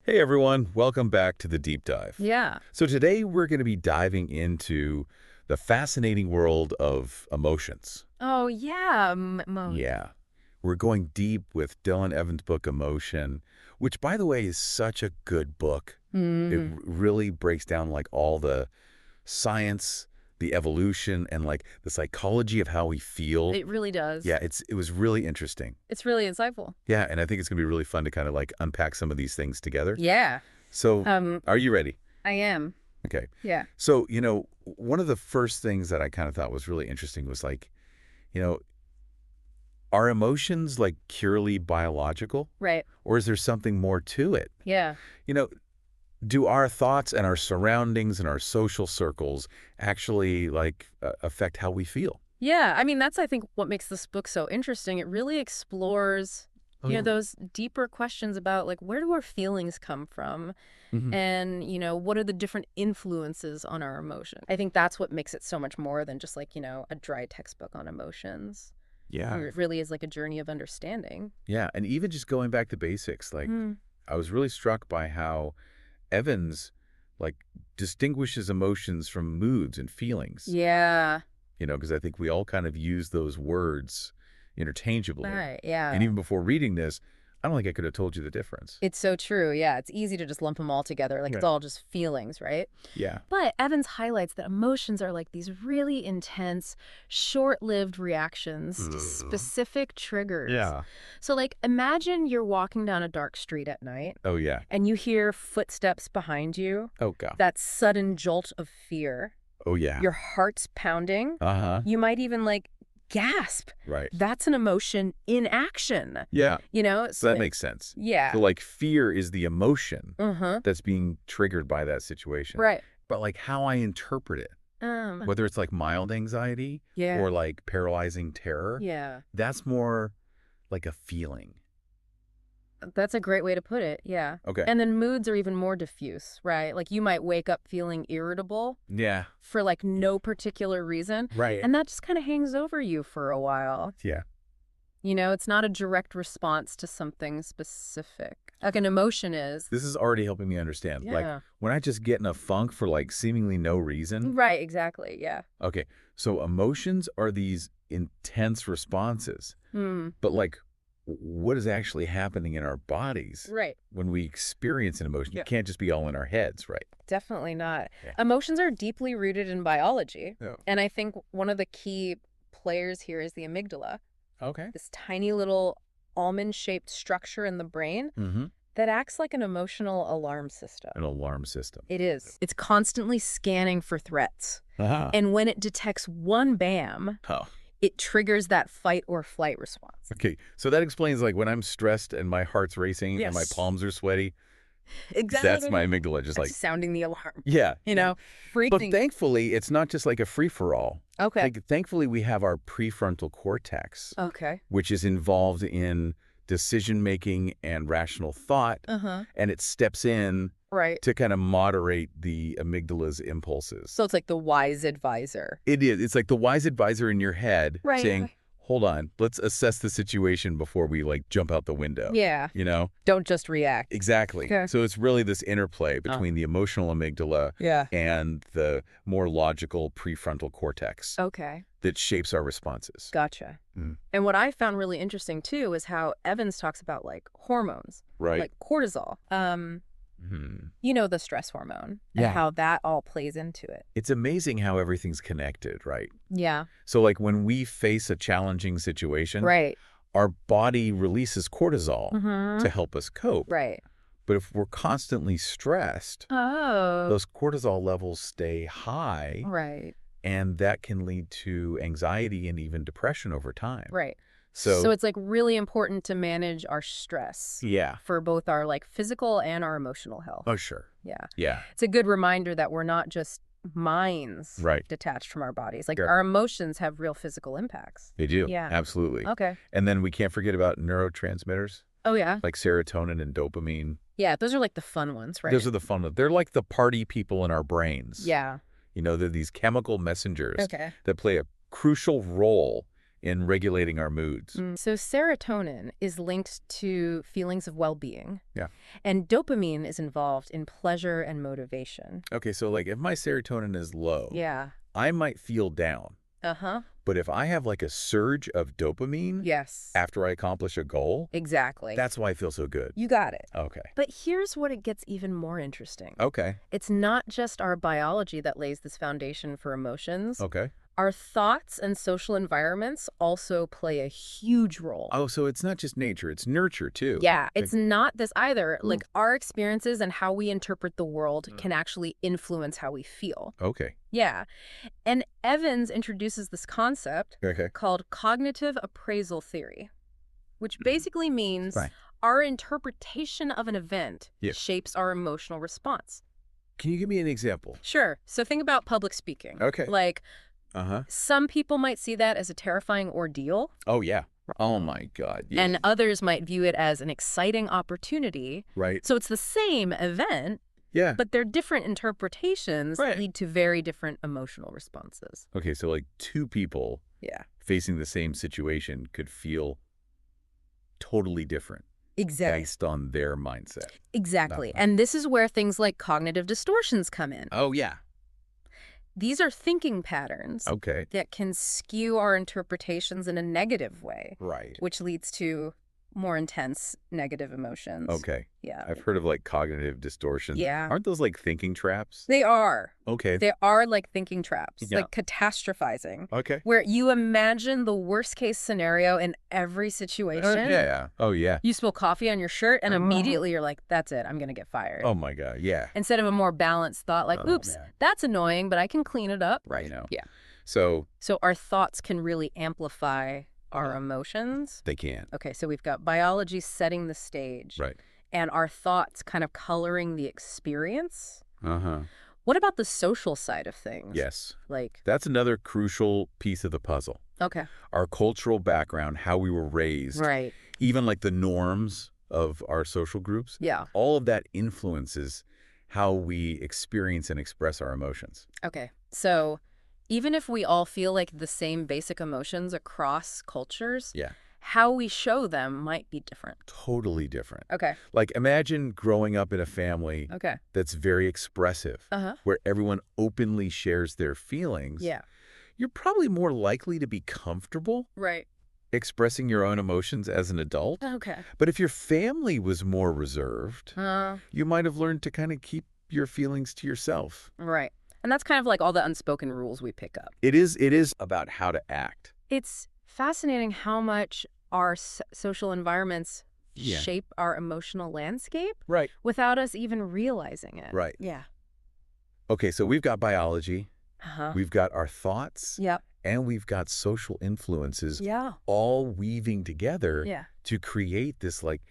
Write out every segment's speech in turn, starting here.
Hey everyone, welcome back to the deep dive. Yeah. So today we're going to be diving into the fascinating world of emotions. Oh, yeah. Yeah, we're going deep with Dylan Evans' book Emotion, which by the way is such a good book. It Mm, really breaks down like all the science, the evolution, and like the psychology of how we feel. it really does. Yeah, it was really interesting. It's really insightful. Yeah, and I think it's going to be really fun to kind of like unpack some of these things together. Yeah. So, Um, are you ready? I am. Okay. Yeah. So, one of the first things that I kind of thought was really interesting was like, you know, are emotions like purely biological, Right. or is there something more to it? Yeah. You know, do our thoughts and our surroundings and our social circles actually like affect how we feel? Yeah. I mean, that's, I think, what makes this book so interesting. It really explores, Oh, yeah. those deeper questions about, like, where do our feelings come from? Hmm. And, what are the different influences on our emotion? I think that's what makes it so much more than just, like, a dry textbook on emotions. Yeah. It really is like a journey of understanding. Yeah. And even just going back to basics, like Mm. I was really struck by how Evans like distinguishes emotions from moods and feelings. Yeah. Because I think we all kind of use those words interchangeably. Right. Yeah. And even before reading this, I don't think I could have told you the difference. It's so true. Yeah, it's easy to just lump them all together. Like it's Right. all just feelings, right? Yeah. But Evans highlights that emotions are like these really intense, short-lived reactions to specific triggers. Yeah. So like imagine you're walking down a dark street at night Oh, yeah. and you hear footsteps behind you, Oh, God. that sudden jolt of fear, Oh, yeah. your heart's pounding. Uh-huh. You might even like gasp. Right. That's an emotion in action, Yeah. So that So, makes sense. yeah. So, like, fear is the emotion Uh-huh. that's being triggered by that situation. Right. But, like, how I interpret it, whether it's like mild anxiety Yeah. or like paralyzing terror, Yeah. that's more like a feeling. That's a great way to put it. Yeah. Okay. And then moods are even more diffuse, right? Like you might wake up feeling irritable Yeah. for like no particular reason, Right. and that just kind of hangs over you for a while. Yeah. It's not a direct response to something specific. Like an emotion is. This is already helping me understand. Like, Yeah. when I just get in a funk for like seemingly no reason. Right, exactly. Yeah. Okay. So emotions are these intense responses. Hmm. But like, what is actually happening in our bodies Right. when we experience an emotion? Yeah. It can't just be all in our heads, right? Definitely not. Yeah. Emotions are deeply rooted in biology. Yeah. And I think one of the key players here is the amygdala, Okay. this tiny little almond-shaped structure in the brain Mm-hmm. that acts like an emotional alarm system. An alarm system. It is. It's constantly scanning for threats. Uh-huh. And when it detects one BAM, Oh. it triggers that fight or flight response. Okay. So that explains like when I'm stressed and my heart's racing and my Yes. palms are sweaty, Exactly. that's my amygdala just like, sounding the alarm. yeah. But Freaking. thankfully, it's not just like a free-for-all. Okay. Like, thankfully, we have our prefrontal cortex, Okay. which is involved in decision-making and rational thought, Uh-huh. and it steps in Right. to kind of moderate the amygdala's impulses. So it's like the wise advisor. It is. It's like the wise advisor in your head Right. saying, hold on, let's assess the situation before we like jump out the window. Yeah. Don't just react. Exactly. Okay. So it's really this interplay between the emotional amygdala Yeah. and the more logical prefrontal cortex Okay. that shapes our responses. Gotcha. Mm. And what I found really interesting too is how Evans talks about like hormones, Right. like cortisol. Mhm. The stress hormone and Yeah. how that all plays into it. It's amazing how everything's connected, right? Yeah. So like when we face a challenging situation, Right. our body releases cortisol Mm-hmm. to help us cope. Right. But if we're constantly stressed, Oh. those cortisol levels stay high, Right. and that can lead to anxiety and even depression over time. Right. So, it's like really important to manage our stress yeah. for both our like physical and our emotional health. Oh, sure. Yeah. Yeah. It's a good reminder that we're not just minds Right. detached from our bodies. Like Sure. our emotions have real physical impacts. They do. Yeah. Absolutely. Okay. And then we can't forget about neurotransmitters Oh, yeah. like serotonin and dopamine. Yeah. Those are like the fun ones, right? Those are the fun ones. They're like the party people in our brains. Yeah. They're these chemical messengers Okay. that play a crucial role in regulating our moods. So serotonin is linked to feelings of well-being. Yeah. And dopamine is involved in pleasure and motivation. Okay, so like if my serotonin is low, Yeah. I might feel down. Uh-huh. But if I have like a surge of dopamine Yes. after I accomplish a goal, Exactly. that's why I feel so good. You got it. Okay. But here's what it gets even more interesting. Okay. It's not just our biology that lays this foundation for emotions. Okay. Our thoughts and social environments also play a huge role. Oh, so it's not just nature, it's nurture too. Yeah, it's not this either. Ooh. Like, our experiences and how we interpret the world can actually influence how we feel. Okay. Yeah. And Evans introduces this concept Okay. called cognitive appraisal theory, which basically means Fine. our interpretation of an event Yeah. shapes our emotional response. Can you give me an example? Sure. So think about public speaking. Okay. Like, Uh-huh. some people might see that as a terrifying ordeal, Oh, yeah. Oh, my God. Yeah. and others might view it as an exciting opportunity. Right. So it's the same event, Yeah. but their different interpretations Right. lead to very different emotional responses. Okay, so like two people Yeah. facing the same situation could feel totally different Exactly. based on their mindset. Exactly. Uh-huh. And this is where things like cognitive distortions come in. Oh, yeah. These are thinking patterns Okay. that can skew our interpretations in a negative way, Right. which leads to more intense negative emotions. Okay. Yeah. I've heard of like cognitive distortions. Yeah. Aren't those like thinking traps? They are. Okay. They are like thinking traps, Yeah. like catastrophizing, Okay. where you imagine the worst case scenario in every situation. Yeah. Oh, yeah. You spill coffee on your shirt and Uh-huh. immediately you're like, that's it, I'm going to get fired. Oh, my God. Yeah. Instead of a more balanced thought like, Oh, oops, man. that's annoying, but I can clean it up. Right. Now. Yeah. So So our thoughts can really amplify our emotions. they can. Okay, so we've got biology setting the stage. Right. And our thoughts kind of coloring the experience. Uh-huh. What about the social side of things? Yes. Like, That's another crucial piece of the puzzle. okay. Our cultural background, how we were raised, Right. even like the norms of our social groups, Yeah. all of that influences how we experience and express our emotions. Okay. So even if we all feel like the same basic emotions across cultures, Yeah. how we show them might be different. Totally different. Okay. Like imagine growing up in a family Okay. that's very expressive, Uh-huh. where everyone openly shares their feelings. Yeah. You're probably more likely to be comfortable Right. expressing your own emotions as an adult. Okay. But if your family was more reserved, Uh, you might have learned to kind of keep your feelings to yourself. right. And that's kind of like all the unspoken rules we pick up. It is about how to act. It's fascinating how much our social environments Yeah. shape our emotional landscape Right. without us even realizing it. Right. Yeah. Okay, so we've got biology, Uh-huh. we've got our thoughts, Yep. and we've got social influences Yeah. all weaving together Yeah. to create this like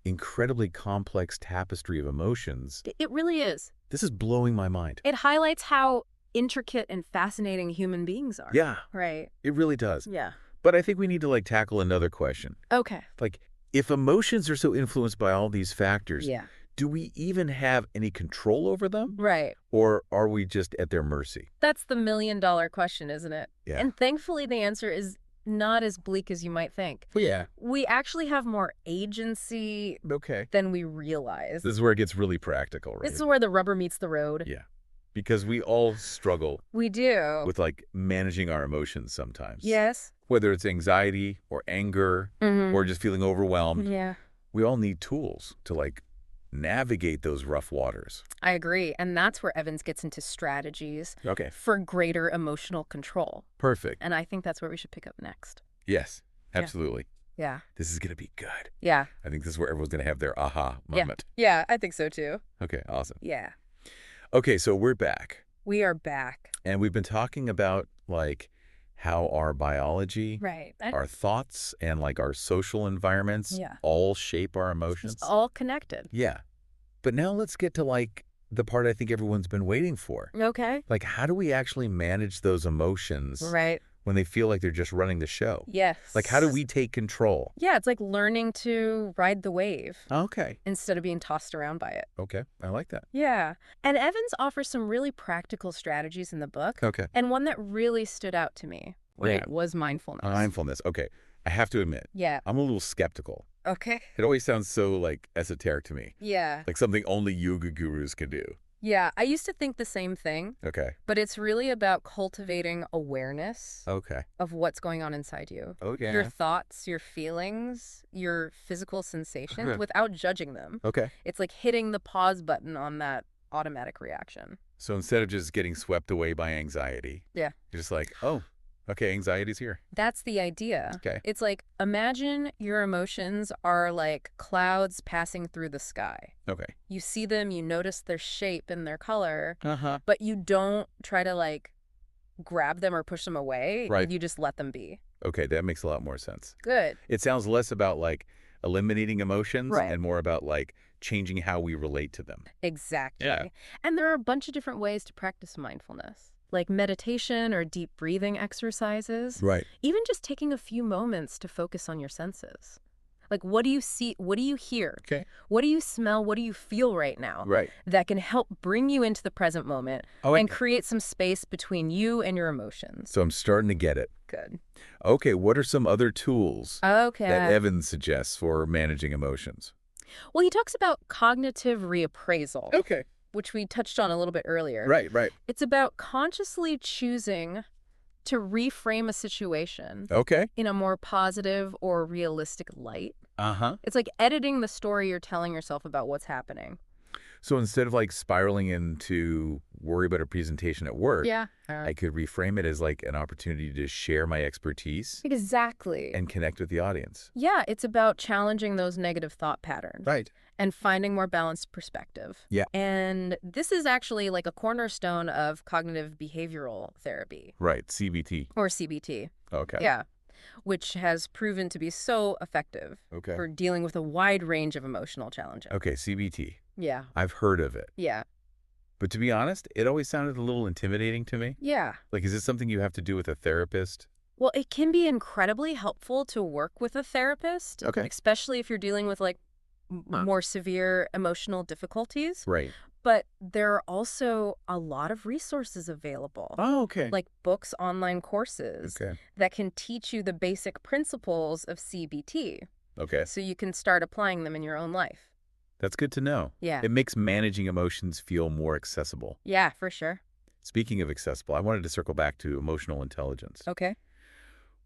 incredibly complex tapestry of emotions. It really is. This is blowing my mind. It highlights how intricate and fascinating human beings are. Yeah, Right. it really does. Yeah. But I think we need to like tackle another question. Okay. Like, if emotions are so influenced by all these factors, Yeah. do we even have any control over them? Right. Or are we just at their mercy? That's the million-dollar question, isn't it? Yeah. And thankfully, the answer is not as bleak as you might think. Well, yeah. We actually have more agency Okay. than we realize. This is where it gets really practical, right? This is where the rubber meets the road. Yeah. Because we all struggle We do. with like managing our emotions sometimes. Yes. Whether it's anxiety or anger or just feeling overwhelmed, Yeah. we all need tools to like navigate those rough waters. I agree. And that's where Evans gets into strategies Okay. for greater emotional control. Perfect. And I think that's where we should pick up next. Yes, Yeah. absolutely. Yeah. This is going to be good. Yeah. I think this is where everyone's going to have their aha moment. Yeah, I think so too. Okay, awesome. Yeah. Okay, so we're back. We are back. And we've been talking about like how our biology, Right. our thoughts, and like our social environments Yeah. all shape our emotions. It's all connected. Yeah. But now let's get to like the part I think everyone's been waiting for. Okay. Like, how do we actually manage those emotions Right. when they feel like they're just running the show? Yes. Like, how do we take control? Yeah, it's like learning to ride the wave Okay. instead of being tossed around by it. Okay. I like that. Yeah. And Evans offers some really practical strategies in the book. Okay. And one that really stood out to me right? Yeah. Was mindfulness. Mindfulness. Okay. I have to admit, Yeah. I'm a little skeptical. Okay. It always sounds so, like, esoteric to me. Yeah. Like something only yoga gurus can do. Yeah. I used to think the same thing, Okay. but it's really about cultivating awareness Okay. of what's going on inside you. Okay. Your thoughts, your feelings, your physical sensations without judging them. Okay. It's like hitting the pause button on that automatic reaction. So instead of just getting swept away by anxiety, Yeah. you're just like, oh, okay, anxiety's here. That's the idea. Okay. It's like, imagine your emotions are like clouds passing through the sky. Okay. You see them, you notice their shape and their color, Uh-huh. but you don't try to like grab them or push them away. Right. You just let them be. Okay, that makes a lot more sense. Good. It sounds less about like eliminating emotions Right. and more about like changing how we relate to them. Exactly. Yeah. And there are a bunch of different ways to practice mindfulness, like meditation or deep breathing exercises. Right. Even just taking a few moments to focus on your senses. Like, what do you see? What do you hear? Okay. What do you smell? What do you feel right now? Right. That can help bring you into the present moment Oh, and create some space between you and your emotions. so I'm starting to get it. Good. Okay, what are some other tools Okay. that Evan suggests for managing emotions? Well, he talks about cognitive reappraisal, Okay. which we touched on a little bit earlier. Right, right. It's about consciously choosing to reframe a situation Okay. in a more positive or realistic light. Uh-huh. It's like editing the story you're telling yourself about what's happening. So instead of like spiraling into worry about a presentation at work, Yeah. I could reframe it as like an opportunity to share my expertise Exactly. and connect with the audience. Yeah, it's about challenging those negative thought patterns Right. and finding more balanced perspective. Yeah. And this is actually like a cornerstone of cognitive behavioral therapy, Right. CBT. or CBT. Okay. Yeah, which has proven to be so effective Okay. for dealing with a wide range of emotional challenges. Okay, CBT. Yeah. I've heard of it. Yeah. But to be honest, it always sounded a little intimidating to me. Yeah. Like, is this something you have to do with a therapist? Well, it can be incredibly helpful to work with a therapist, Okay. especially if you're dealing with like more severe emotional difficulties. Right. But there are also a lot of resources available, Oh, okay. like books, online courses Okay. that can teach you the basic principles of CBT Okay. so you can start applying them in your own life. That's good to know. Yeah. It makes managing emotions feel more accessible. Yeah, for sure. Speaking of accessible, I wanted to circle back to emotional intelligence. Okay.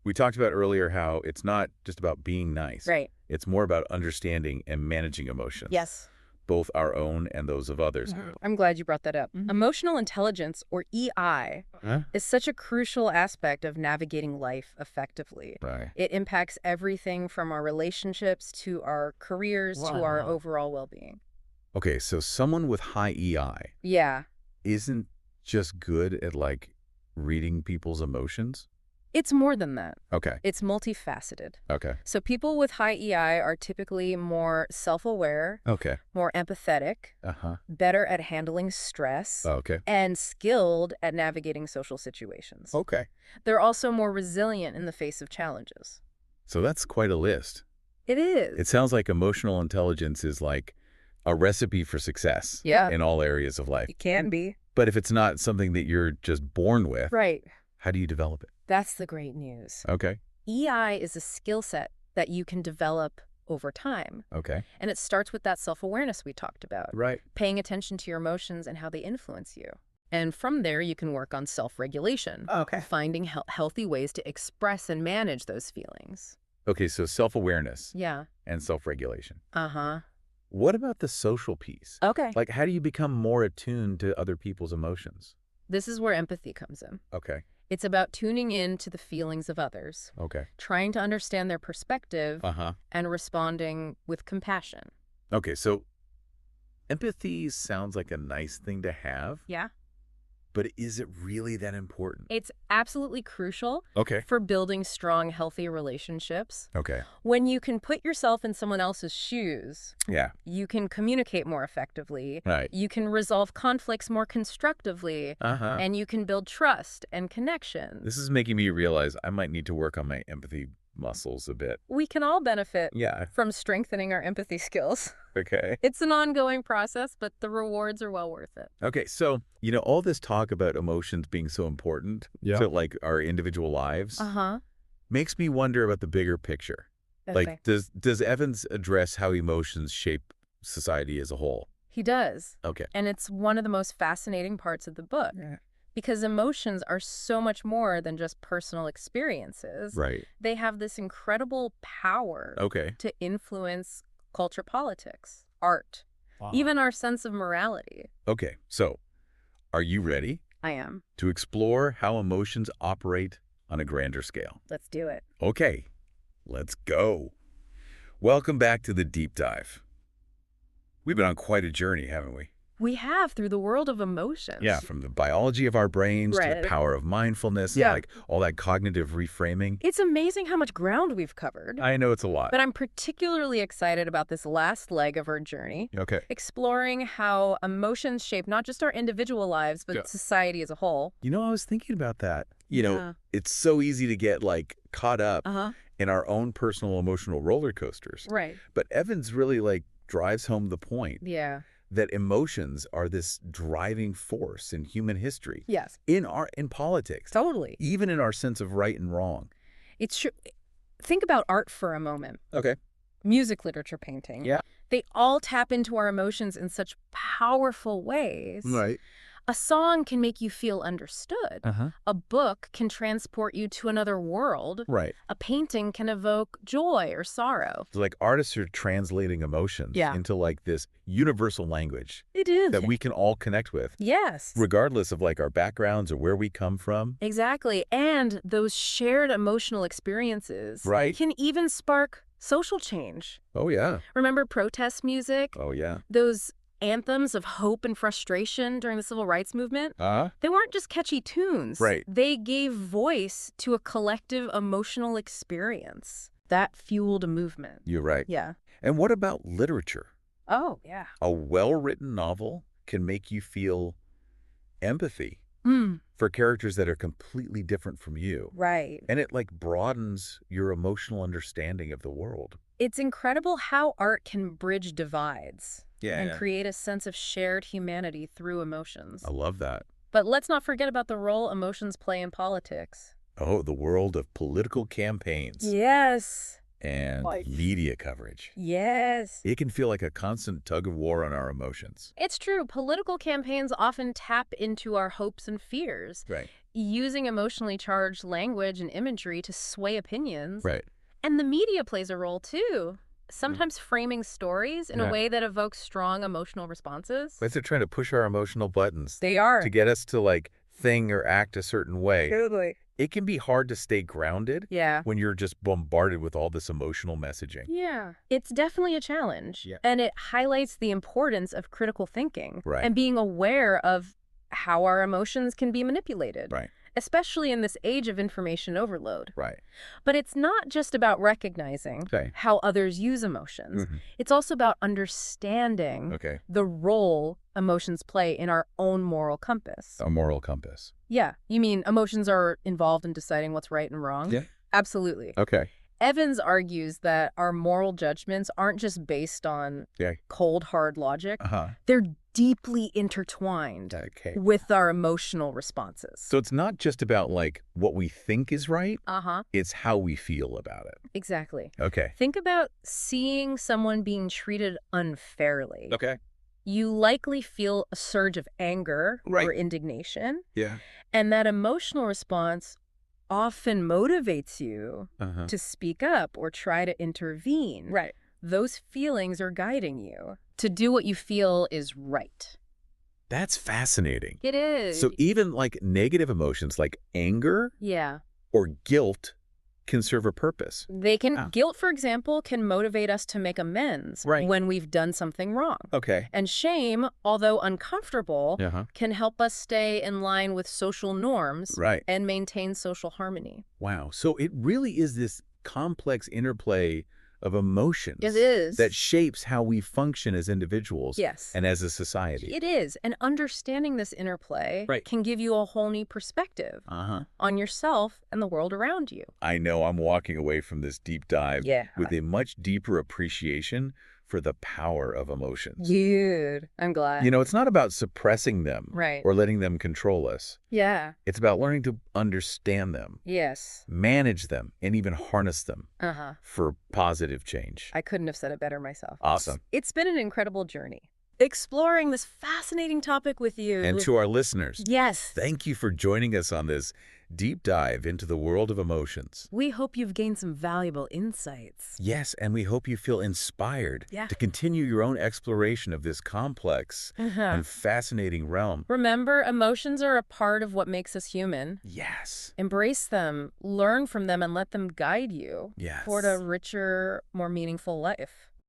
We talked about earlier how it's not just about being nice. Right. It's more about understanding and managing emotions. Yes. Both our own and those of others. I'm glad you brought that up. Mhm. Emotional intelligence, or EI, Huh? is such a crucial aspect of navigating life effectively. Right. It impacts everything from our relationships to our careers to our Wow. overall well-being. Okay, so someone with high EI Yeah. isn't just good at, like, reading people's emotions? It's more than that. Okay. It's multifaceted. Okay. So people with high EI are typically more self-aware, Okay. more empathetic, Uh-huh. better at handling stress, Okay. and skilled at navigating social situations. Okay. They're also more resilient in the face of challenges. So that's quite a list. It is. It sounds like emotional intelligence is like a recipe for success Yeah. in all areas of life. It can be. But if it's not something that you're just born with, Right. how do you develop it? That's the great news. Okay. EI is a skill set that you can develop over time. Okay. And it starts with that self-awareness we talked about, Right. paying attention to your emotions and how they influence you. And from there, you can work on self-regulation, Okay. finding healthy ways to express and manage those feelings. Okay, so self-awareness Yeah. and self-regulation. Uh-huh. What about the social piece? Okay. Like, how do you become more attuned to other people's emotions? This is where empathy comes in. Okay. It's about tuning in to the feelings of others, Okay. trying to understand their perspective, Uh-huh. and responding with compassion. Okay, so empathy sounds like a nice thing to have, Yeah. but is it really that important? It's absolutely crucial Okay. for building strong, healthy relationships. Okay. When you can put yourself in someone else's shoes, Yeah. you can communicate more effectively, Right. you can resolve conflicts more constructively, Uh-huh. and you can build trust and connection. This is making me realize I might need to work on my empathy muscles a bit. We can all benefit Yeah. from strengthening our empathy skills. Okay. It's an ongoing process, but the rewards are well worth it. Okay. So, all this talk about emotions being so important Yeah. to like our individual lives Uh-huh. makes me wonder about the bigger picture. Okay. Like, does Evans address how emotions shape society as a whole? He does. Okay. And it's one of the most fascinating parts of the book. Yeah. Because emotions are so much more than just personal experiences. Right. They have this incredible power Okay. to influence culture, politics, art, Wow. even our sense of morality. Okay. So, are you ready I am. to explore how emotions operate on a grander scale? Let's do it. Okay. Let's go. Welcome back to the deep dive. We've been on quite a journey, haven't we? We have through the world of emotions. Yeah, from the biology of our brains to Right. the power of mindfulness, Yeah. like all that cognitive reframing. It's amazing how much ground we've covered. I know it's a lot. But I'm particularly excited about this last leg of our journey, Okay. exploring how emotions shape not just our individual lives, but Yeah. society as a whole. I was thinking about that. Yeah. It's so easy to get like caught up Uh-huh. in our own personal emotional roller coasters. Right. But Evans really like drives home the point Yeah. that emotions are this driving force in human history, Yes. in politics, Totally. even in our sense of right and wrong. It's true. Think about art for a moment. Okay. Music, literature, painting. Yeah. They all tap into our emotions in such powerful ways. A song can make you feel understood. Uh-huh. A book can transport you to another world. Right. A painting can evoke joy or sorrow. So like artists are translating emotions Yeah. into like this universal language It is. that we can all connect with, Yes. regardless of like our backgrounds or where we come from. Exactly. And those shared emotional experiences Right. can even spark social change. Oh, yeah. Remember protest music? Oh, yeah. Those anthems of hope and frustration during the civil rights movement? Uh-huh. They weren't just catchy tunes. Right. They gave voice to a collective emotional experience. That fueled a movement. You're right. Yeah. And what about literature? Oh, yeah. A well-written novel can make you feel empathy Mm, for characters that are completely different from you. right. And it like broadens your emotional understanding of the world. It's incredible how art can bridge divides Yeah. and create a sense of shared humanity through emotions. I love that. But let's not forget about the role emotions play in politics. Oh, the world of political campaigns Yes. and Like- media coverage. Yes. It can feel like a constant tug of war on our emotions. It's true. Political campaigns often tap into our hopes and fears, Right. using emotionally charged language and imagery to sway opinions. Right. And the media plays a role, too, sometimes framing stories in Yeah. a way that evokes strong emotional responses. But they're trying to push our emotional buttons They are. to get us to like think or act a certain way. Totally. It can be hard to stay grounded Yeah. when you're just bombarded with all this emotional messaging. Yeah. It's definitely a challenge. Yeah. And it highlights the importance of critical thinking Right. and being aware of how our emotions can be manipulated. Right. Especially in this age of information overload. Right. But it's not just about recognizing Okay. how others use emotions. Mhm. It's also about understanding Okay. the role emotions play in our own moral compass. A moral compass. Yeah. You mean emotions are involved in deciding what's right and wrong? Yeah. Absolutely. Okay. Evans argues that our moral judgments aren't just based on Yeah. cold, hard logic. Uh-huh. They're deeply intertwined Okay. with our emotional responses. So it's not just about like what we think is right, Uh-huh. it's how we feel about it. Exactly. Okay. Think about seeing someone being treated unfairly. Okay. You likely feel a surge of anger Right. or indignation, Yeah. and that emotional response often motivates you Uh-huh. to speak up or try to intervene. Right. Those feelings are guiding you to do what you feel is right. That's fascinating. It is. So even like negative emotions like anger Yeah. or guilt can serve a purpose. They can, Ah. guilt, for example, can motivate us to make amends Right. when we've done something wrong. Okay. And shame, although uncomfortable, Uh-huh. can help us stay in line with social norms Right. and maintain social harmony. Wow. So it really is this complex interplay of emotions. It is. That shapes how we function as individuals Yes. and as a society. It is. And understanding this interplay Right. can give you a whole new perspective on yourself and the world around you. I know I'm walking away from this deep dive Yeah. with a much deeper appreciation for the power of emotions. Good. I'm glad. You know, it's not about suppressing them Right. or letting them control us. Yeah. It's about learning to understand them, Yes. manage them, and even harness them Uh-huh. for positive change. I couldn't have said it better myself. Awesome. It's been an incredible journey exploring this fascinating topic with you. And to our listeners, Yes. thank you for joining us on this deep dive into the world of emotions. We hope you've gained some valuable insights. Yes, and we hope you feel inspired Yeah. to continue your own exploration of this complex and fascinating realm. Remember, emotions are a part of what makes us human. Yes. Embrace them, learn from them, and let them guide you Yes. toward a richer, more meaningful life.